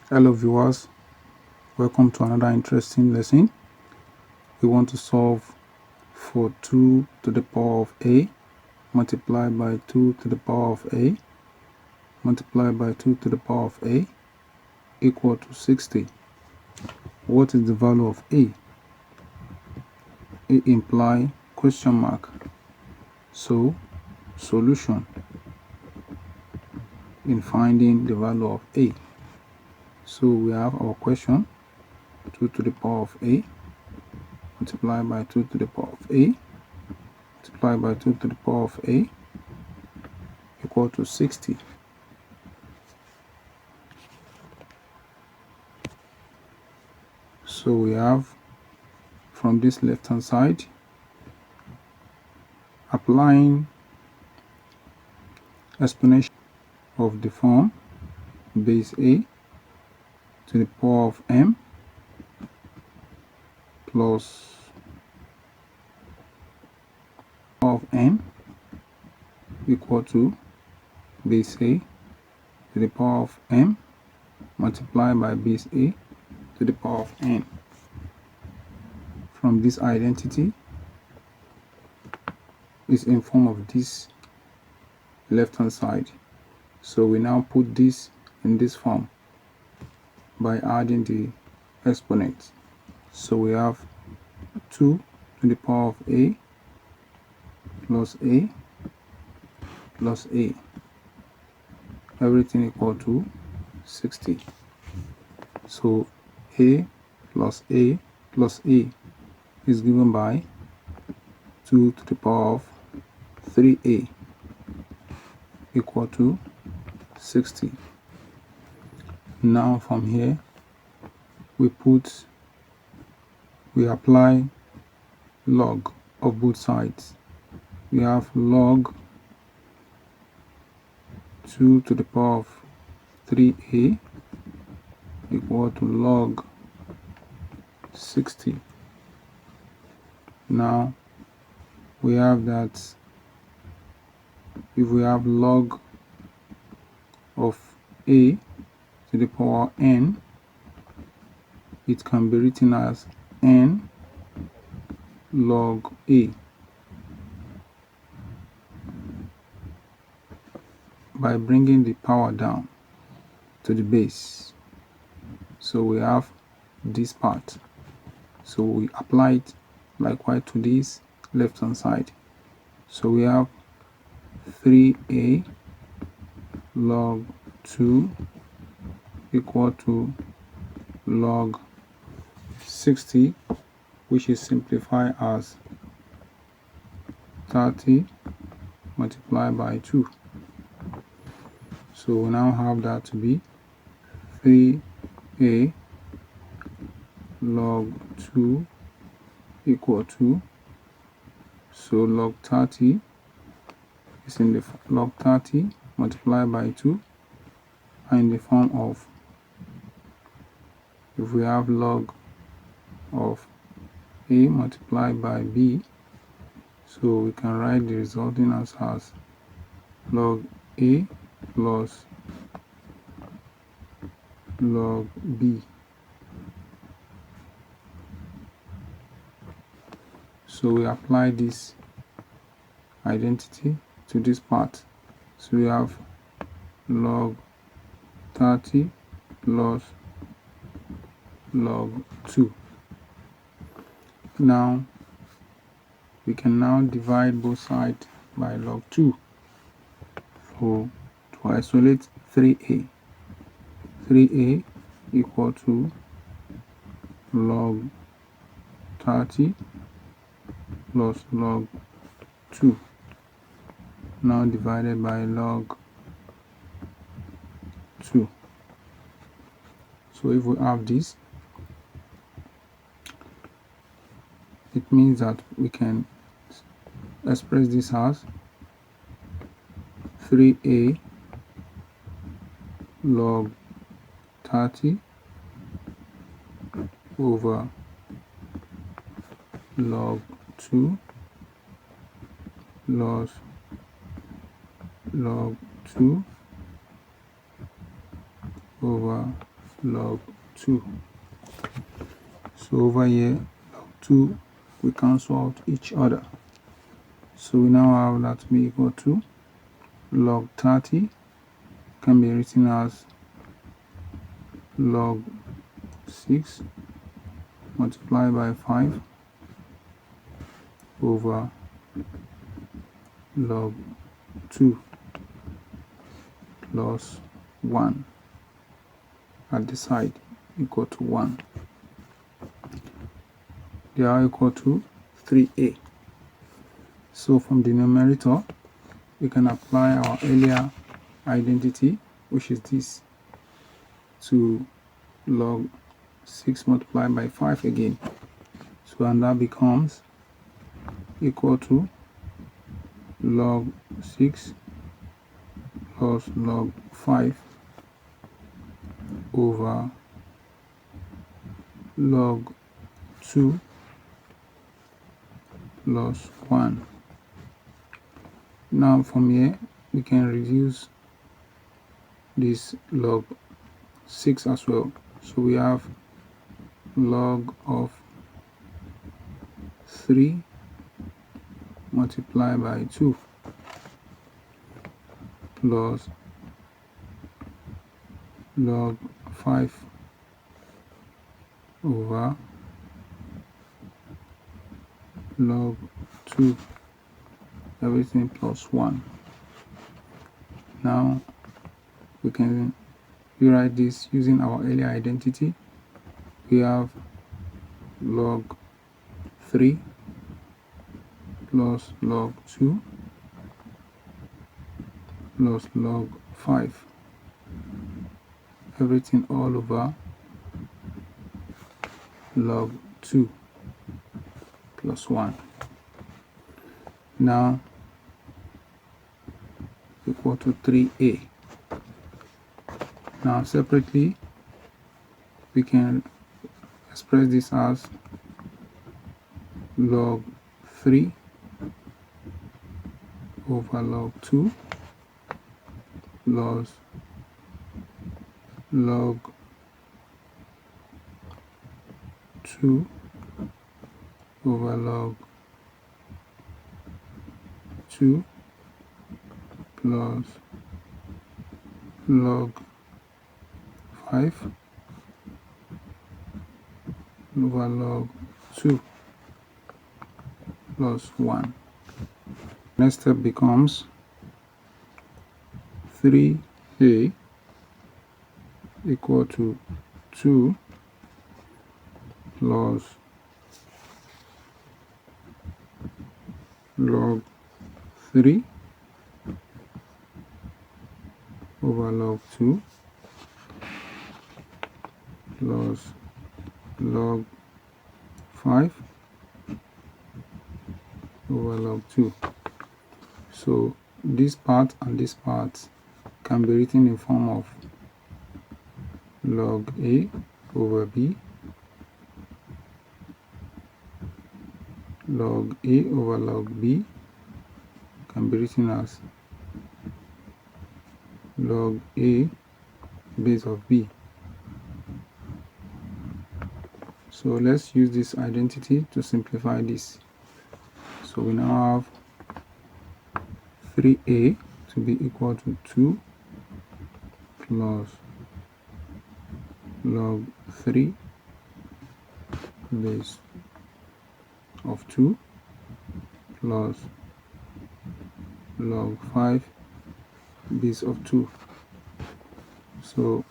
Hello viewers, welcome to another interesting lesson. We want to solve for 2 to the power of a multiplied by 2 to the power of a multiplied by 2 to the power of a equal to 60. What is the value of a? A imply question mark. So solution in finding the value of a. So we have our question, 2 to the power of a multiplied by 2 to the power of a multiplied by 2 to the power of a equal to 60. So we have from this left hand side, applying exponential of the form base a to the power of m plus power of n equal to base a to the power of m multiplied by base a to the power of n. From this identity is in form of this left hand side. So we now put this in this form by adding the exponents. So we have 2 to the power of a plus a plus a, everything equal to 60. So a plus a plus a is given by 2 to the power of 3a equal to 60. Now from here we apply log of both sides. We have log 2 to the power of 3a equal to log 60. Now we have that if we have log of a to the power n, it can be written as n log a by bringing the power down to the base. So we have this part. So we apply it likewise to this left hand side. So we have 3a log 2 equal to log 60, which is simplified as 30 multiplied by 2. So we now have that to be 3a log 2 equal to, so log 30 is in the log 30 multiplied by 2 and in the form of, if we have log of a multiplied by b, so we can write the resulting answer as log a plus log b. So we apply this identity to this part. So we have log 30 plus log 2. Now we can now divide both sides by log 2. So to isolate 3a equal to log 30 plus log 2, now divided by log 2. So if we have this, it means that we can express this as 3a log 30 over log 2 plus log 2 over log 2. So over here, log 2, we cancel out each other. So we now have that to be equal to log 30 can be written as log 6 multiplied by 5 over log 2 plus 1 at the side equal to 1. They are equal to 3a. So from the numerator, we can apply our earlier identity, which is this, to log 6 multiplied by 5 again. So and that becomes equal to log 6 plus log 5 over log 2 plus 1. Now from here we can reduce this log 6 as well. So we have log of 3 multiplied by 2 plus log 5 over log 2, everything plus 1. Now we can rewrite this using our earlier identity. We have log 3 plus log 2 plus log 5, everything all over log 2 plus 1. Now equal to 3a. Now separately we can express this as log 3 over log 2 plus log 2 over log 2 plus log 5 over log 2 plus 1. Next step becomes 3a equal to 2 plus log 3 over log 2 plus log 5 over log 2. So this part and this part can be written in form of log A over B, log A over log B can be written as log A base of B. So let's use this identity to simplify this. So we now have 3a to be equal to 2 plus log 3 base of 2 plus log 5 base of 2. So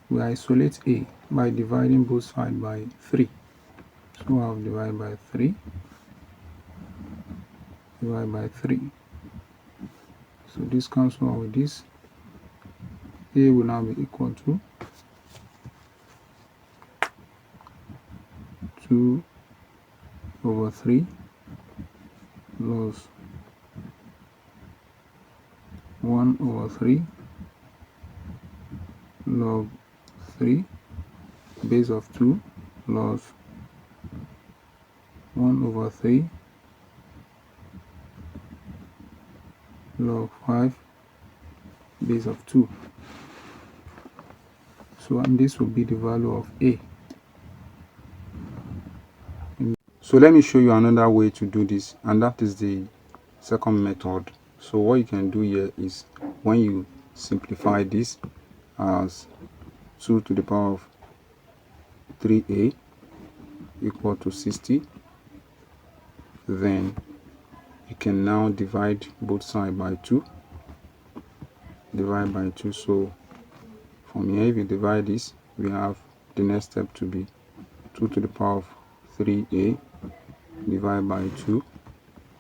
we isolate a by dividing both sides by 3. So I'll divide by 3, divide by 3. So this cancels out with this. A will now be equal to 2 over 3 plus 1 over 3 log 3 base of 2 plus 1 over 3 log 5 base of 2. So, and this will be the value of a. So let me show you another way to do this, and that is the second method. So what you can do here is, when you simplify this as 2 to the power of 3a equal to 60, then you can now divide both sides by 2. Divide by 2. So from here, if you divide this, we have the next step to be 2 to the power of 3a divided by 2,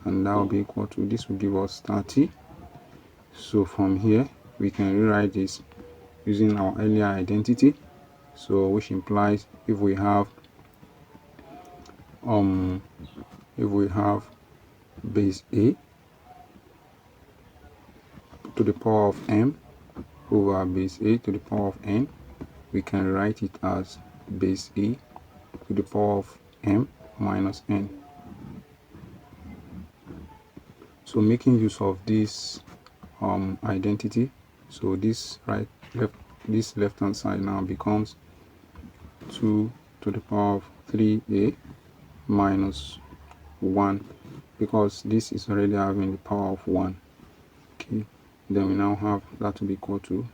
and that will be equal to, this will give us 30. So from here we can rewrite this using our earlier identity, so which implies if we have base a to the power of m over base a to the power of n, we can write it as base a to the power of m minus n. So making use of this identity, so this left hand side now becomes 2 to the power of 3a minus 1, because this is already having the power of 1. Okay, then we now have that to be equal to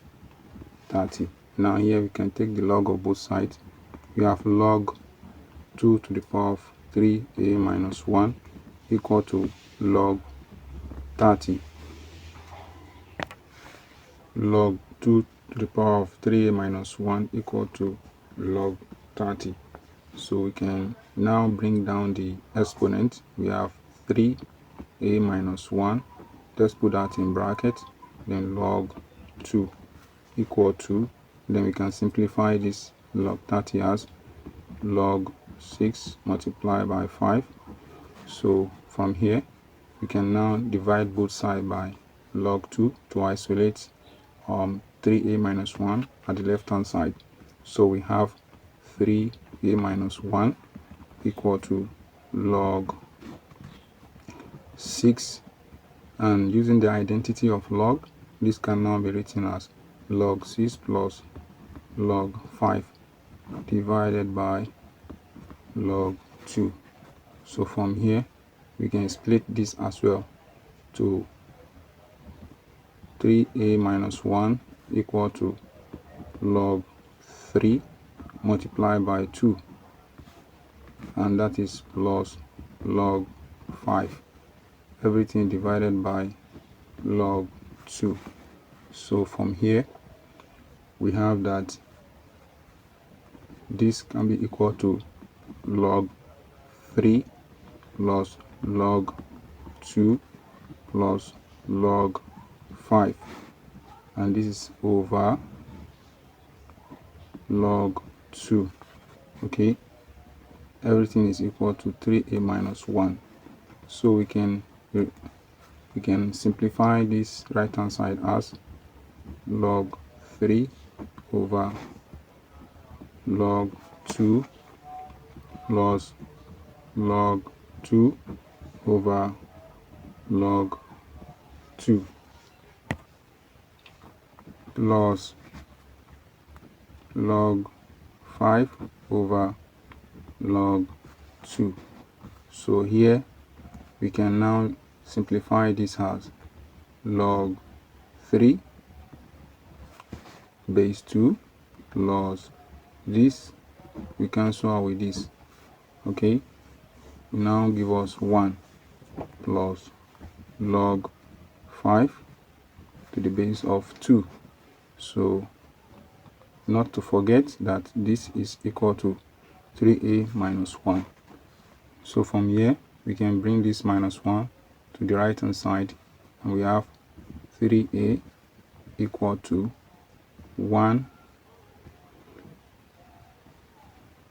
30. Now here we can take the log of both sides. We have log 2 to the power of 3a minus 1 equal to log 30. Log 2 to the power of 3a minus 1 equal to log 30. So we can now bring down the exponent. We have 3a minus 1. Let's put that in bracket. Then log 2 equal to, then we can simplify this log 30 as log 6 multiplied by 5. So from here we can now divide both sides by log 2 to isolate 3a minus 1 at the left hand side. So we have 3a minus 1 equal to log 6, and using the identity of log, this can now be written as log 6 plus log 5 divided by log 2. So from here we can split this as well to 3a minus 1 equal to log 3 multiplied by 2, and that is plus log 5, everything divided by log 2. So from here we have that this can be equal to log 3 plus log 2 plus log 5, and this is over log 2. Okay, everything is equal to 3a minus 1. So we can simplify this right hand side as log 3 over log 2 plus log 2 over log 2 plus log 5 over log 2. So here we can now simplify this as log 3 base 2 plus this, we cancel out with this. Okay, now give us 1 plus log 5 to the base of 2. So not to forget that this is equal to 3a minus 1. So from here we can bring this minus 1 to the right hand side, and we have 3a equal to 1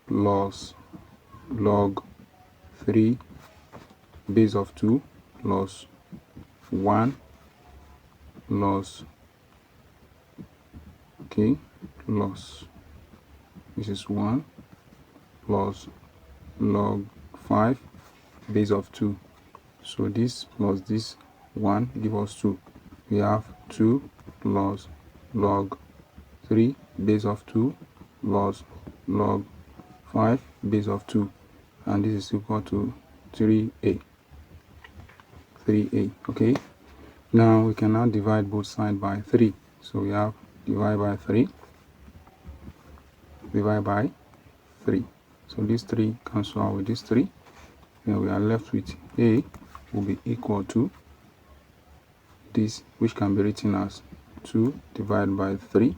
plus log 3 base of 2 plus 1 plus, okay, plus this is 1 plus log 5 base of 2. So this plus this 1 give us 2. We have 2 plus log 3 base of 2 plus log 5 base of 2, and this is equal to 3a. Okay, now we can now divide both sides by 3. So we have divide by 3, divide by 3. So this 3 cancel out with this 3. Then we are left with a will be equal to this, which can be written as 2 divided by 3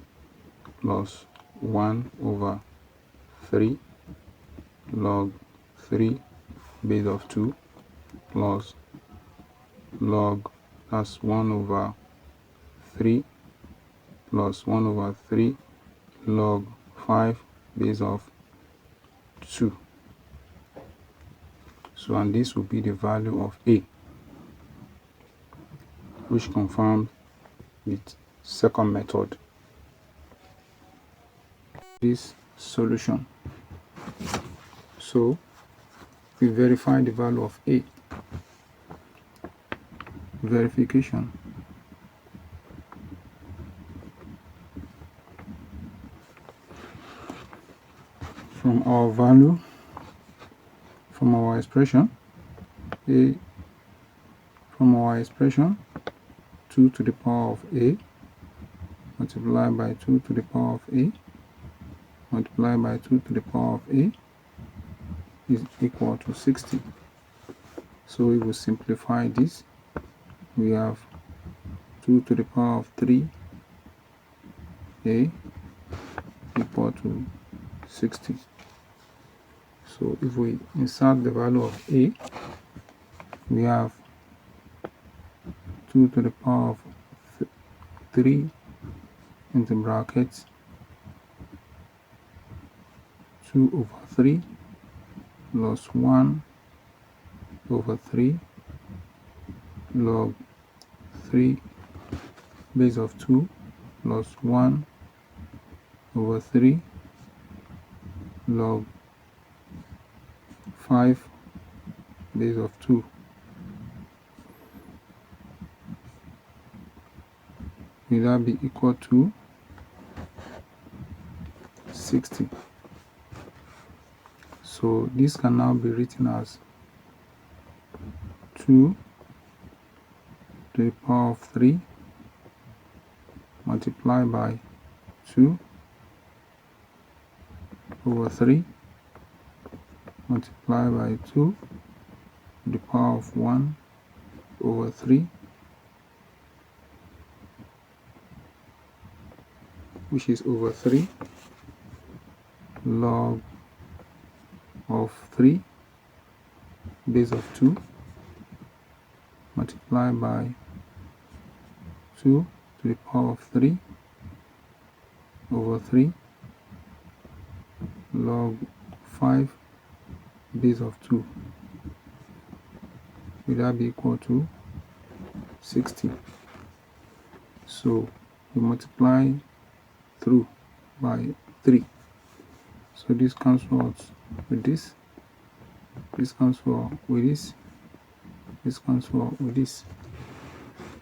plus 1 over 3 log 3 base of 2 plus log, that's 1 over 3 plus 1 over 3 log 5 base of 2. So, and this will be the value of a, which confirms with second method. This solution. So we verify the value of a. Verification. From our value, from our expression, a, from our expression, 2 to the power of a multiplied by 2 to the power of a multiplied by 2 to the power of a is equal to 60. So we will simplify this. We have 2 to the power of 3a equal to 60. So if we insert the value of a, we have 2 to the power of 3 into brackets 2 over 3 plus 1 over 3 log 3 base of 2 plus 1 over 3 log 5 base of 2. Will that be equal to 60? So this can now be written as 2 to the power of 3 multiplied by 2 over 3 multiplied by 2 to the power of 1 over 3, which is over 3 log of 3 base of 2 multiplied by 2 to the power of 3 over 3 log 5 base of 2. Will that be equal to 60? So we multiply through by 3. So this cancels out with this cancels out with this cancels out with this.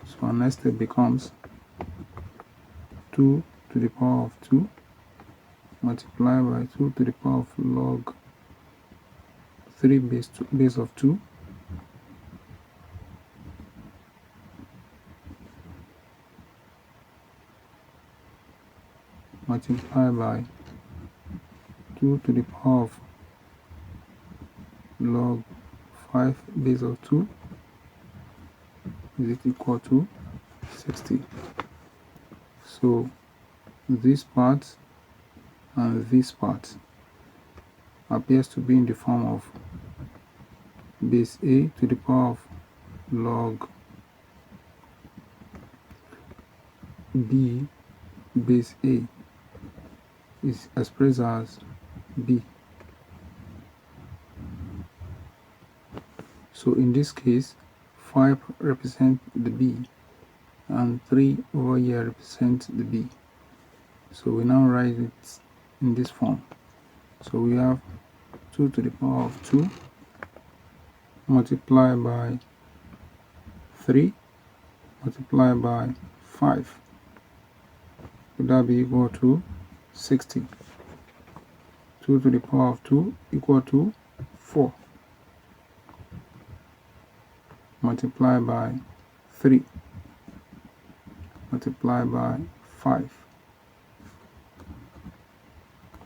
So our next step becomes 2 to the power of 2 multiplied by 2 to the power of log 3 base of 2 multiplied by 2 to the power of log 5 base of 2 is it equal to 60. So this part and this part appears to be in the form of base a to the power of log b base a is expressed as b. So in this case 5 represents the b and 3 over here represents the b. So we now write it in this form. So we have 2 to the power of 2 multiplied by 3 multiplied by 5. Would that be equal to 60? 2 to the power of 2 equal to 4. Multiply by 3. Multiply by 5.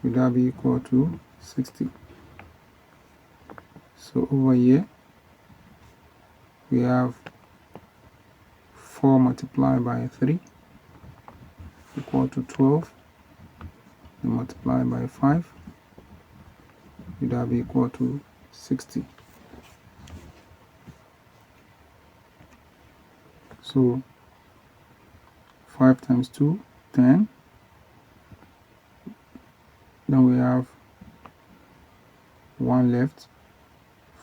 Will that be equal to 60? So over here we have 4 multiplied by 3 equal to 12. We multiply by 5. Will that be equal to 60? So 5 times 2, 10. Then we have 1 left.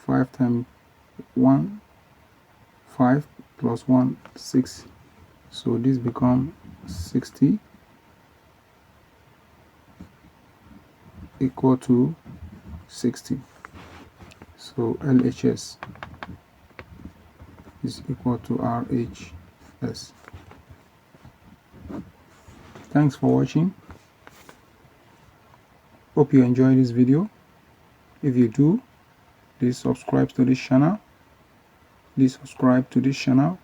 5 times 1, 5 plus 1, 6. So this becomes 60 equal to 60. So LHS is equal to RHS. Thanks for watching. Hope you enjoyed this video. If you do, please subscribe to this channel. Please subscribe to this channel.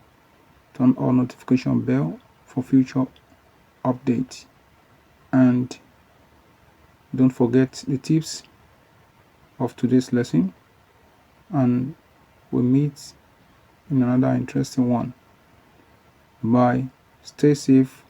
Turn on notification bell for future updates. And don't forget the tips of today's lesson. And we'll meet in another interesting one. Bye. Stay safe.